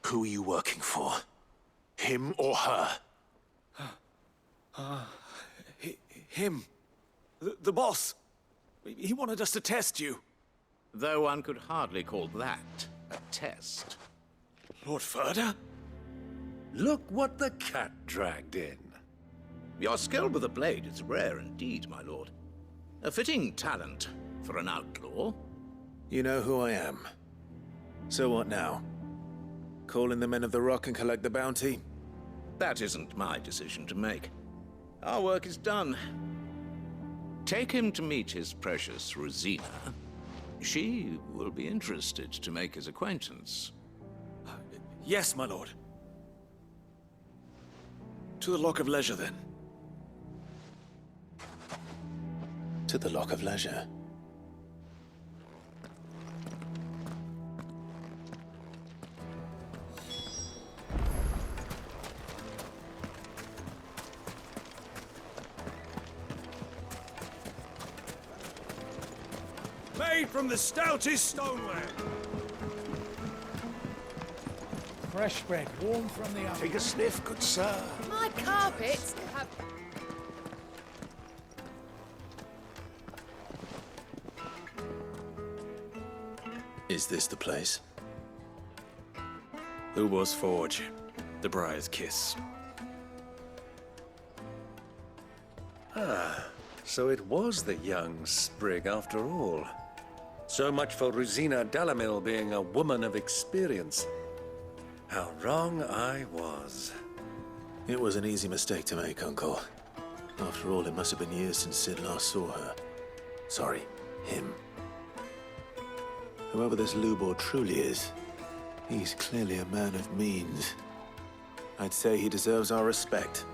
Who are you working for? Him or her? Him. The boss. He wanted us to test you. Though one could hardly call that a test. Lord Furder? Look what the cat dragged in. Your skill with the blade is rare indeed, my lord. A fitting talent for an outlaw. You know who I am. So what now? Call in the Men of the Rock and collect the bounty? That isn't my decision to make. Our work is done. Take him to meet his precious Rosina. She will be interested to make his acquaintance. Yes, my lord. To the Lock of Leisure, then. To the Lock of Leisure. Made from the stoutest stoneware. Fresh bread, warm from the oven. Take a sniff, good sir. My carpets have... Is this the place? Ubor's Forge. The Briar's Kiss. So it was the young sprig after all. So much for Rosina Dalamil being a woman of experience. How wrong I was. It was an easy mistake to make, Uncle. After all, it must have been years since Sid last saw her. Sorry, him. Whoever this Lubor truly is, he's clearly a man of means. I'd say he deserves our respect.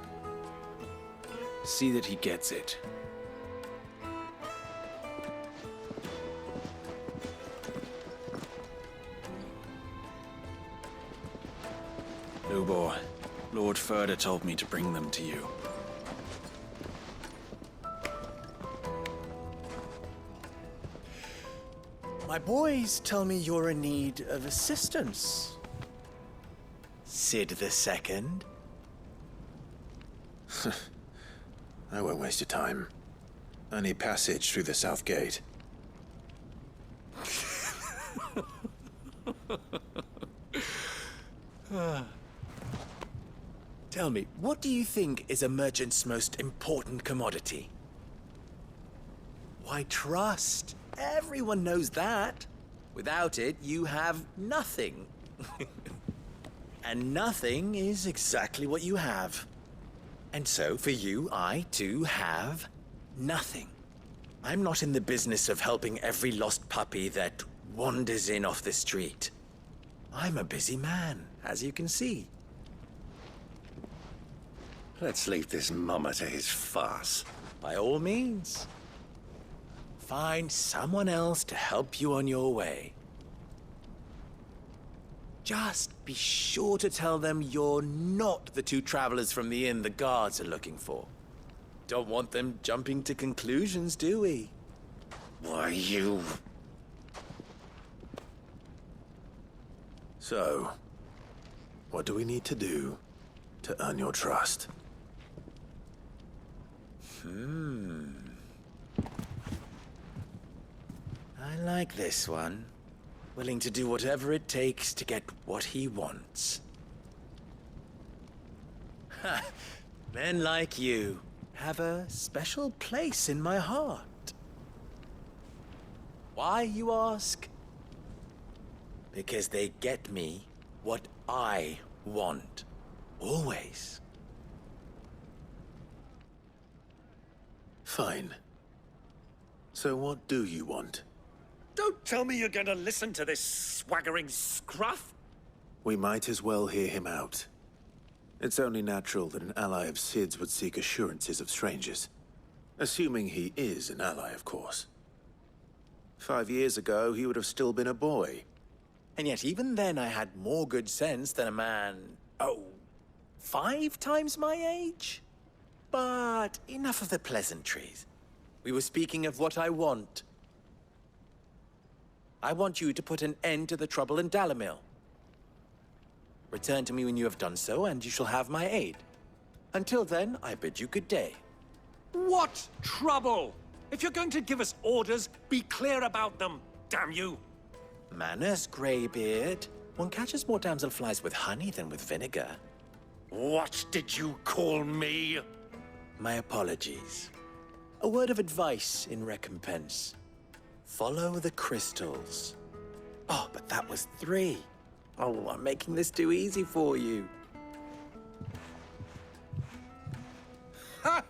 See that he gets it. Lubor, Lord Furder told me to bring them to you. My boys tell me you're in need of assistance. Sid the Second. I won't waste your time. I need passage through the south gate. Tell me, what do you think is a merchant's most important commodity? Why, trust. Everyone knows that. Without it, you have nothing. And nothing is exactly what you have. And so, for you, I, too, have nothing. I'm not in the business of helping every lost puppy that wanders in off the street. I'm a busy man, as you can see. Let's leave this mummer to his farce. By all means. Find someone else to help you on your way. Just be sure to tell them you're not the two travelers from the inn the guards are looking for. Don't want them jumping to conclusions, do we? Why, you... So, what do we need to do to earn your trust? I like this one. Willing to do whatever it takes to get what he wants. Ha! Men like you have a special place in my heart. Why, you ask? Because they get me what I want. Always. Fine. So what do you want? Don't tell me you're going to listen to this swaggering scruff! We might as well hear him out. It's only natural that an ally of Sid's would seek assurances of strangers. Assuming he is an ally, of course. 5 years ago, he would have still been a boy. And yet even then I had more good sense than a man, 5 times my age? But enough of the pleasantries. We were speaking of what I want. I want you to put an end to the trouble in Dalamil. Return to me when you have done so, and you shall have my aid. Until then, I bid you good day. What trouble? If you're going to give us orders, be clear about them, damn you! Manners, Greybeard. One catches more damselflies with honey than with vinegar. What did you call me? My apologies. A word of advice in recompense. Follow the crystals. Oh, but that was 3. Oh, I'm making this too easy for you. Ha!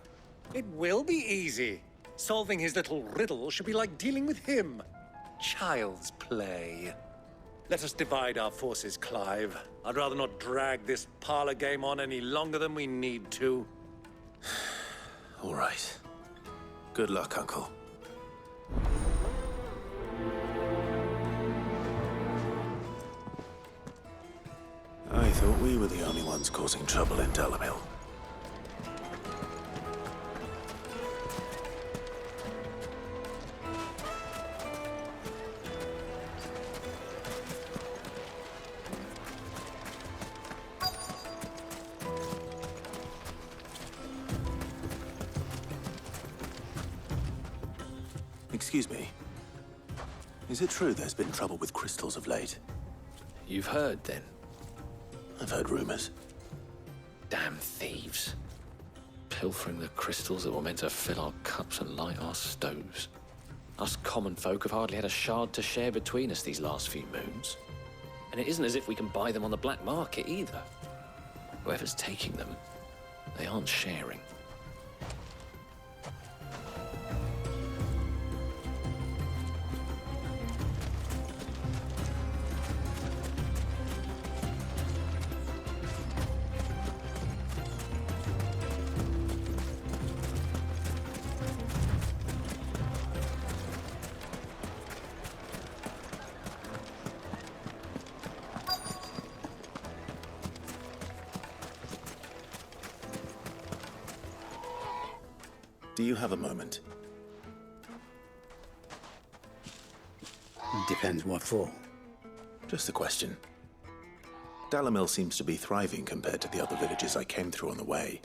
It will be easy. Solving his little riddle should be like dealing with him. Child's play. Let us divide our forces, Clive. I'd rather not drag this parlor game on any longer than we need to. All right. Good luck, Uncle. I thought we were the only ones causing trouble in Dalamil. Excuse me. Is it true there's been trouble with crystals of late? You've heard, then? I've heard rumors. Damn thieves. Pilfering the crystals that were meant to fill our cups and light our stoves. Us common folk have hardly had a shard to share between us these last few moons. And it isn't as if we can buy them on the black market either. Whoever's taking them, they aren't sharing. Do you have a moment? Depends what for. Just a question. Dalamil seems to be thriving compared to the other villages I came through on the way.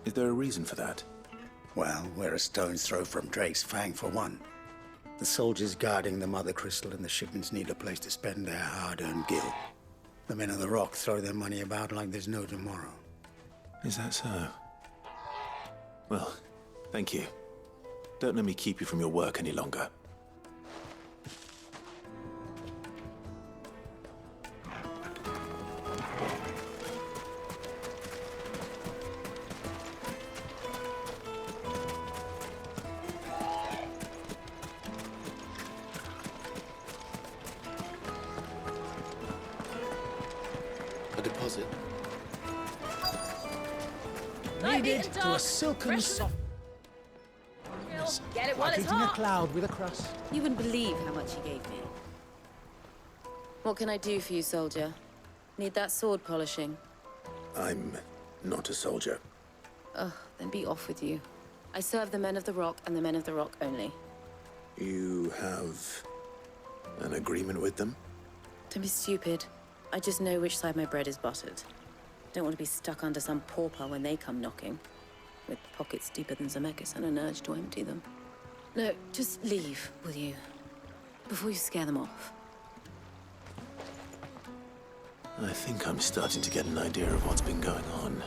Is there a reason for that? Well, we're a stone's throw from Drake's Fang, for one. The soldiers guarding the Mother Crystal and the shipments need a place to spend their hard-earned gil. The men of the Rock throw their money about like there's no tomorrow. Is that so? Well, thank you. Don't let me keep you from your work any longer. A deposit. Kneaded to a silken soft. Get it while Like it's eating a hot. cloud with a crust. You wouldn't believe how much he gave me. What can I do for you, soldier? Need that sword polishing? I'm not a soldier. Ugh, then be off with you. I serve the men of the Rock and the men of the Rock only. You have an agreement with them? Don't be stupid. I just know which side my bread is buttered. Don't want to be stuck under some pauper when they come knocking. With pockets deeper than Zemeckis and an urge to empty them. No, just leave, will you? Before you scare them off. I think I'm starting to get an idea of what's been going on.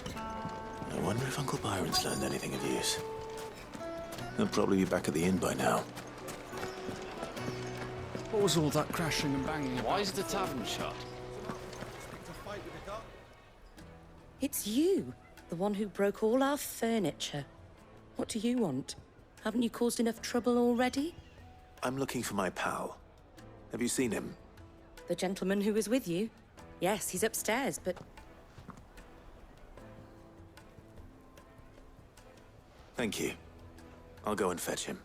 I wonder if Uncle Byron's learned anything of use. He'll probably be back at the inn by now. What was all that crashing and banging about? Why is the tavern shut? It's you, the one who broke all our furniture. What do you want? Haven't you caused enough trouble already? I'm looking for my pal. Have you seen him? The gentleman who was with you? Yes, he's upstairs, but Thank you. I'll go and fetch him.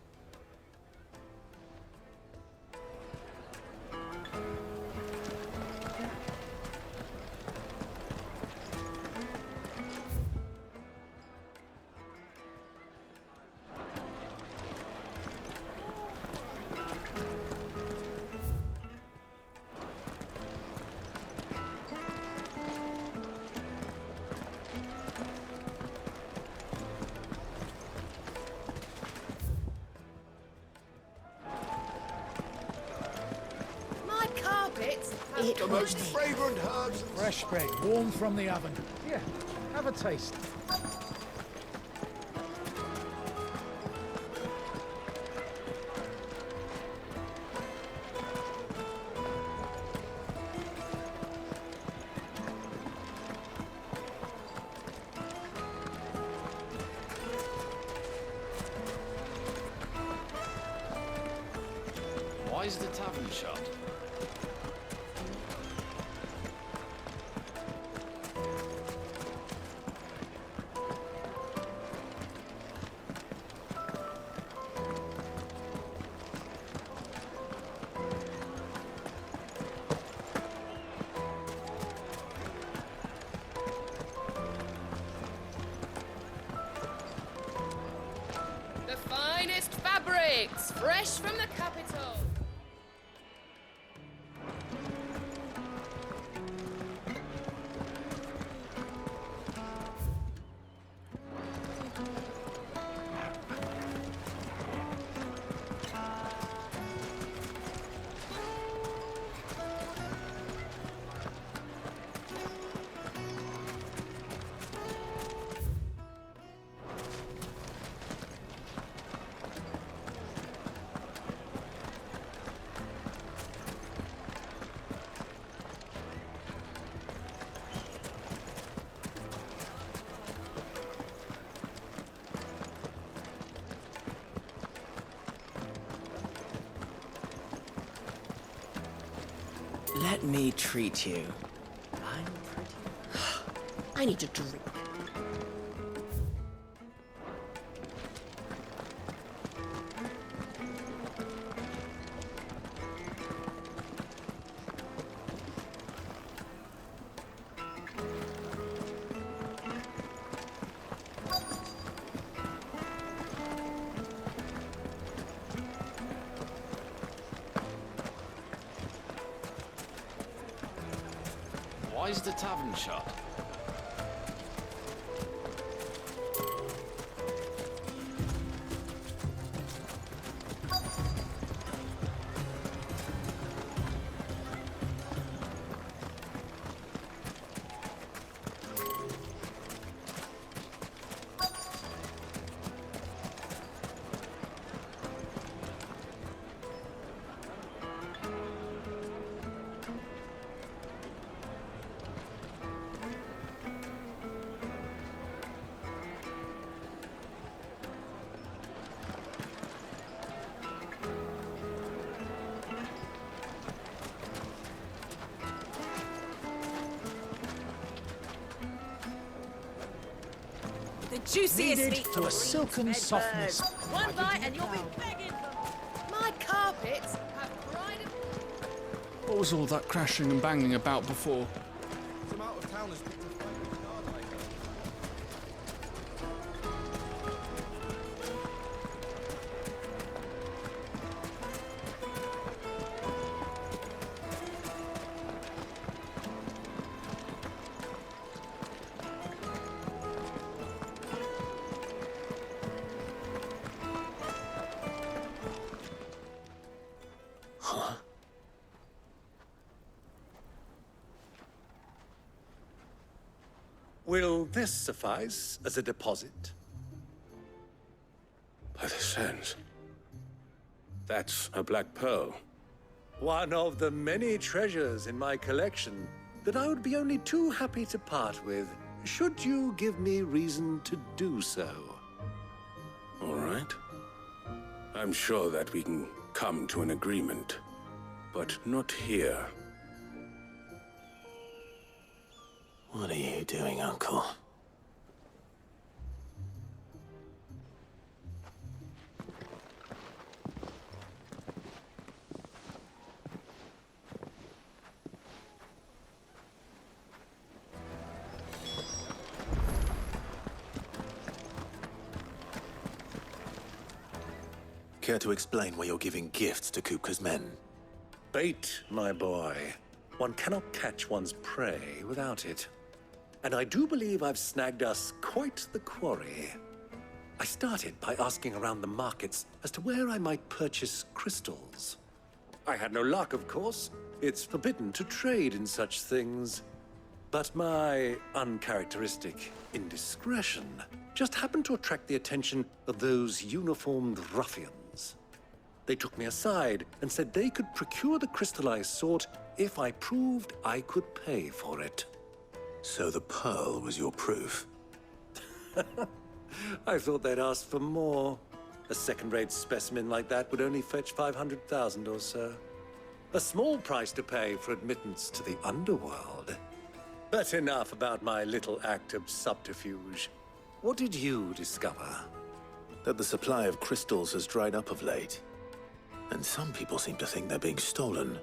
carpets have It was Fragrant herbs. Fresh bread, warm from the oven. Here, have a taste. Why is the tavern shut? the finest fabrics, fresh from the capital. Let me treat you. I need a drink. Why is the tavern shut? The juiciest Kneaded meat to a silken softness. One bite and you'll be begging for more. My carpets have pride of... What was all that crashing and banging about before? Some out-of-towners picked a favourite card, I heard. Will this suffice as a deposit? By the sands. That's a black pearl. One of the many treasures in my collection that I would be only too happy to part with, should you give me reason to do so. All right. I'm sure that we can come to an agreement, but not here. What are you doing, Uncle? Care to explain why you're giving gifts to Kupka's men? Bait, my boy. One cannot catch one's prey without it. And I do believe I've snagged us quite the quarry. I started by asking around the markets as to where I might purchase crystals. I had no luck, of course, It's forbidden to trade in such things. But my uncharacteristic indiscretion just happened to attract the attention of those uniformed ruffians. They took me aside and said they could procure the crystal I sought if I proved I could pay for it. So the pearl was your proof? I thought they'd ask for more. A second-rate specimen like that would only fetch 500,000 or so. A small price to pay for admittance to the underworld. But enough about my little act of subterfuge. What did you discover? That the supply of crystals has dried up of late. And some people seem to think they're being stolen.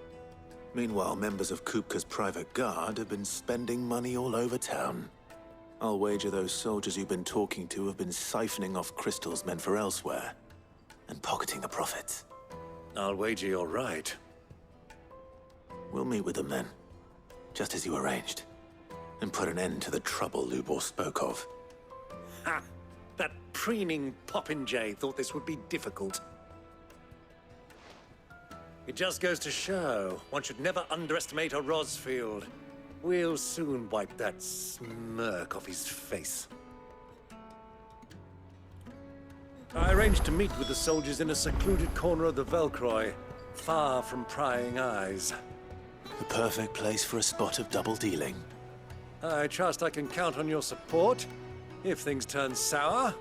Meanwhile, members of Kupka's private guard have been spending money all over town. I'll wager those soldiers you've been talking to have been siphoning off crystals meant for elsewhere, and pocketing the profits. I'll wager you're right. We'll meet with them then, just as you arranged, and put an end to the trouble Lubor spoke of. Ha! That preening popinjay thought this would be difficult. It just goes to show, one should never underestimate a Rosfield. We'll soon wipe that smirk off his face. I arranged to meet with the soldiers in a secluded corner of the Velcroy, far from prying eyes. The perfect place for a spot of double dealing. I trust I can count on your support, if things turn sour.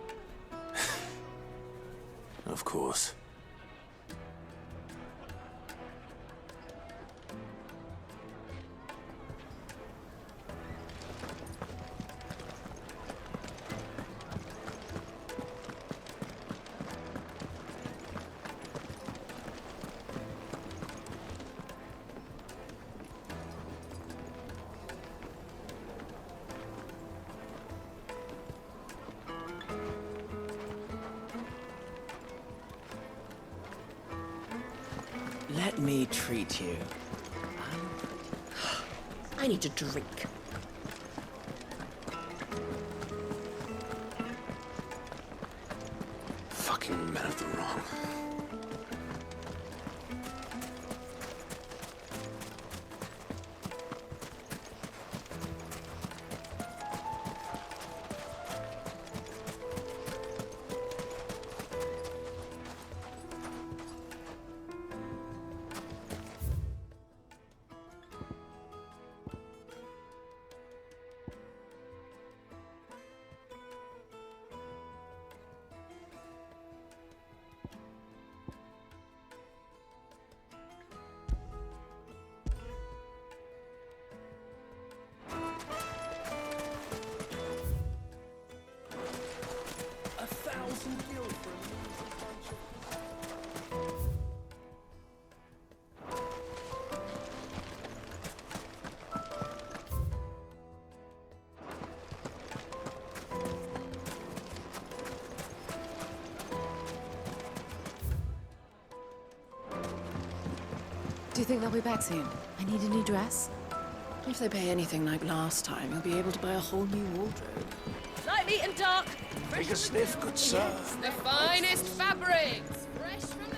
Of course. Let me treat you. I need a drink. Fucking men of the wrong. Do you think they'll be back soon? I need a new dress. If they pay anything like last time, you'll be able to buy a whole new wardrobe. Lightly and dark. Take a sniff, good sir. The finest fabrics. Fresh from the...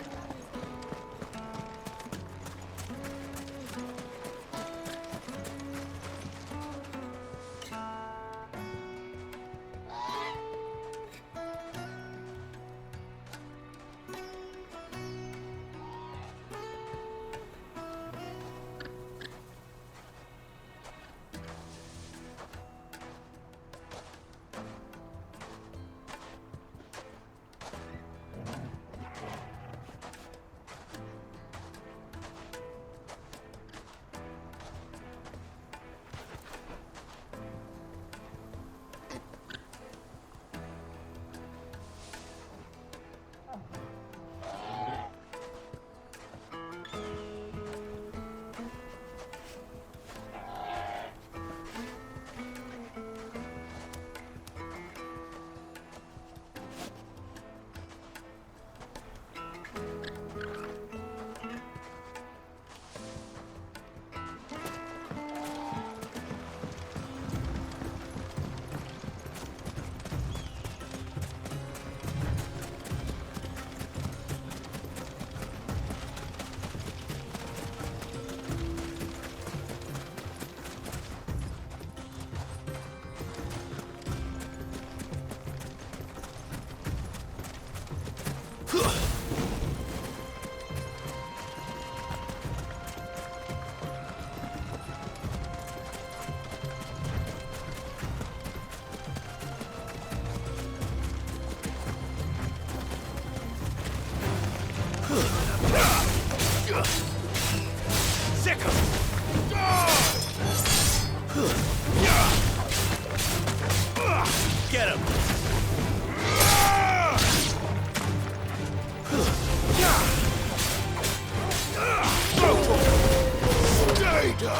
It's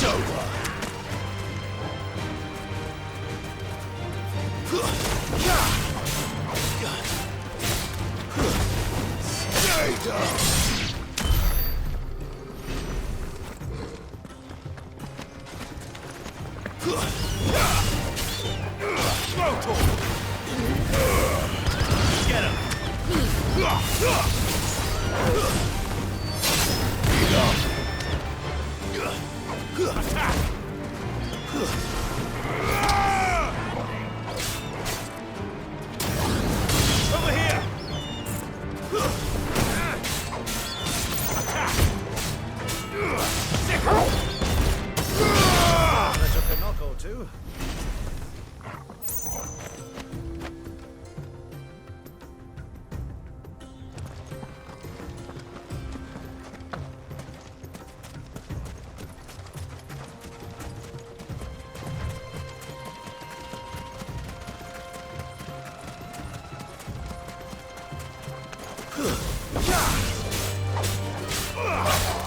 over. Stay down. Get him. Attack! Over here! Attack! Sickle! I took a knock or two.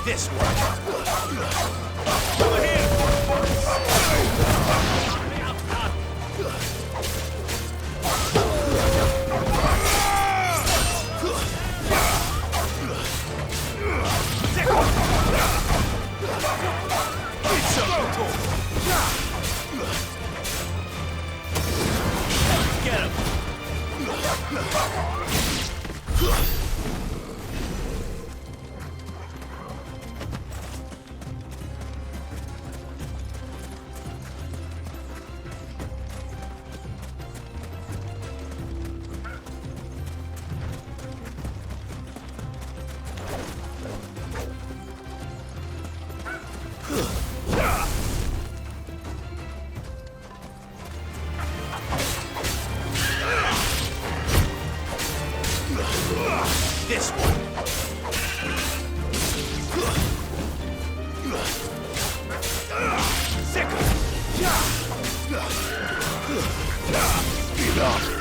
This one. Over here. It's a battle. Get him. This one. Sickle. Enough.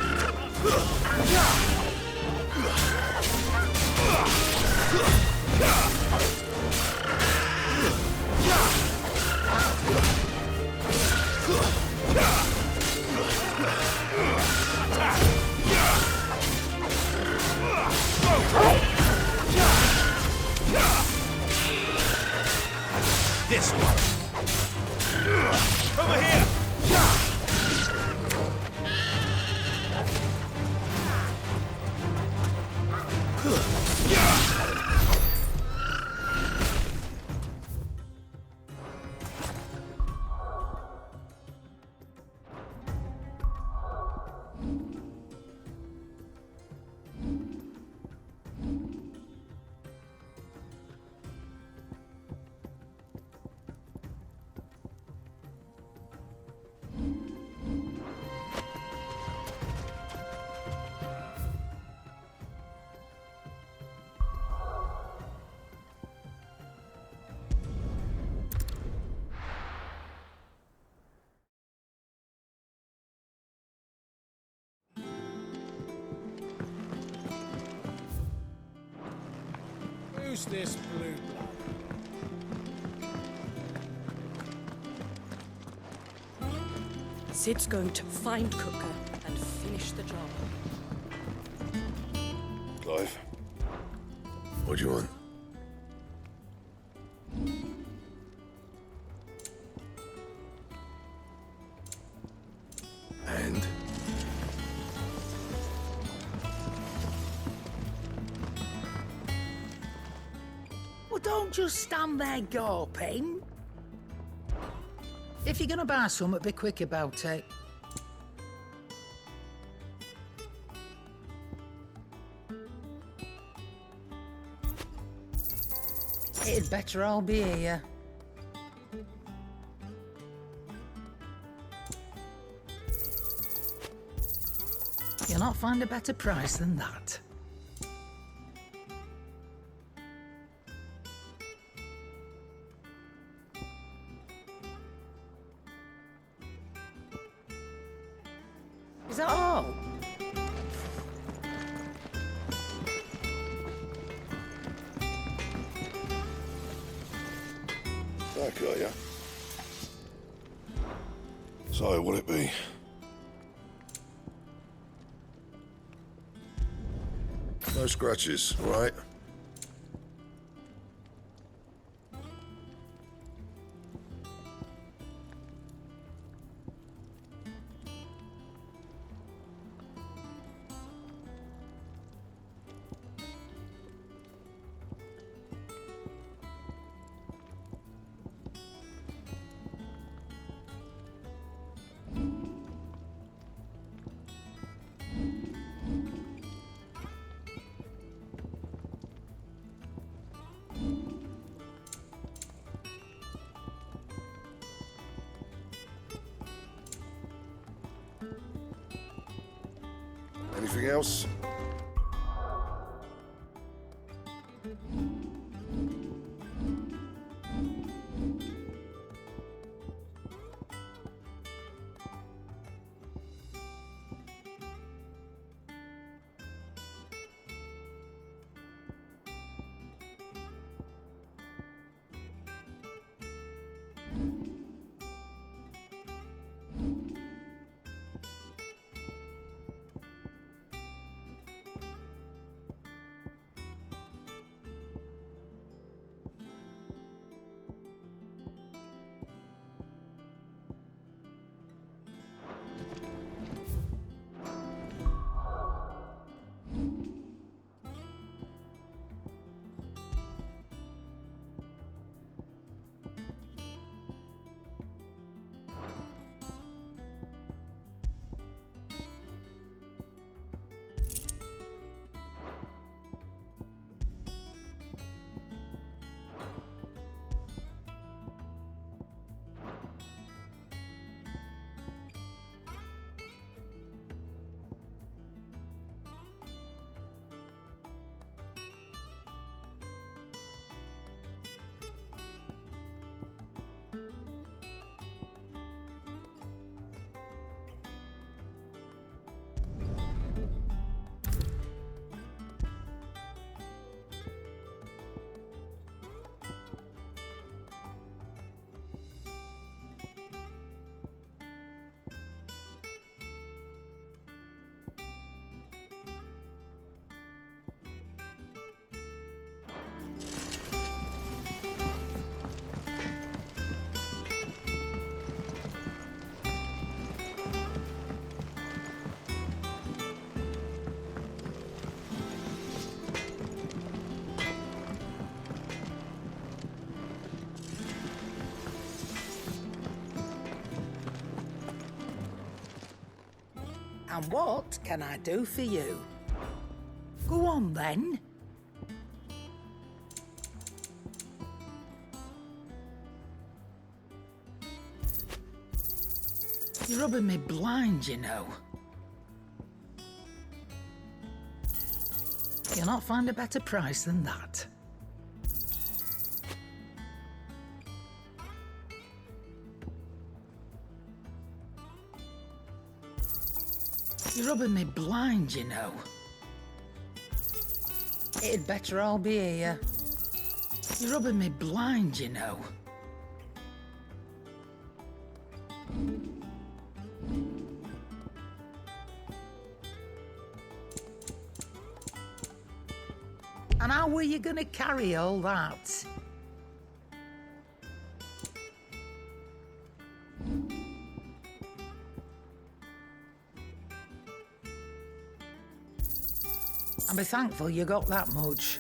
This one. Over here. Who's this blue blood? Sid's going to find Cooker and finish the job. Clive, what do you want? And? Well, don't just stand there gawping. If you're gonna buy something, be quick about it. It'd better all be here. You'll not find a better price than that. Is that all? That got ya. So, what'll it be? No scratches, right? Anything else? And what can I do for you? Go on, then. You're rubbing me blind, you know. You'll not find a better price than that. You're rubbing me blind, you know. It'd better all be here. You're rubbing me blind, you know. And how were you gonna carry all that? And be thankful you got that much.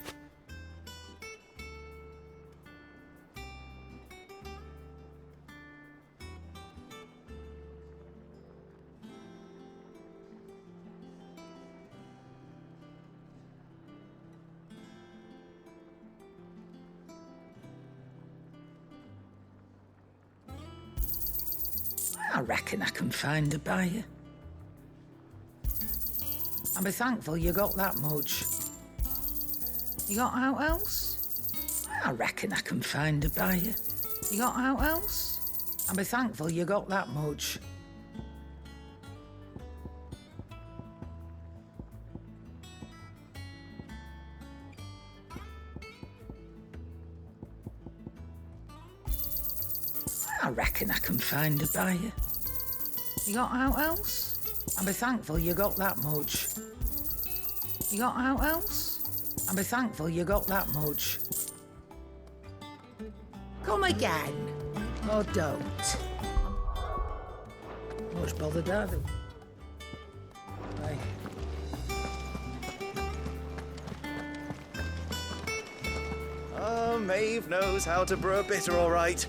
I reckon I can find a buyer. And be thankful you got that much. You got out else? I reckon I can find a buyer. You got out else? And be thankful you got that much. reckon I can find a buyer. You got out else? And be thankful you got that much. You got out else? And be thankful you got that much. Come again. Or don't. Much bothered, are they? Right. Oh, Maeve knows how to brew a bitter, all right.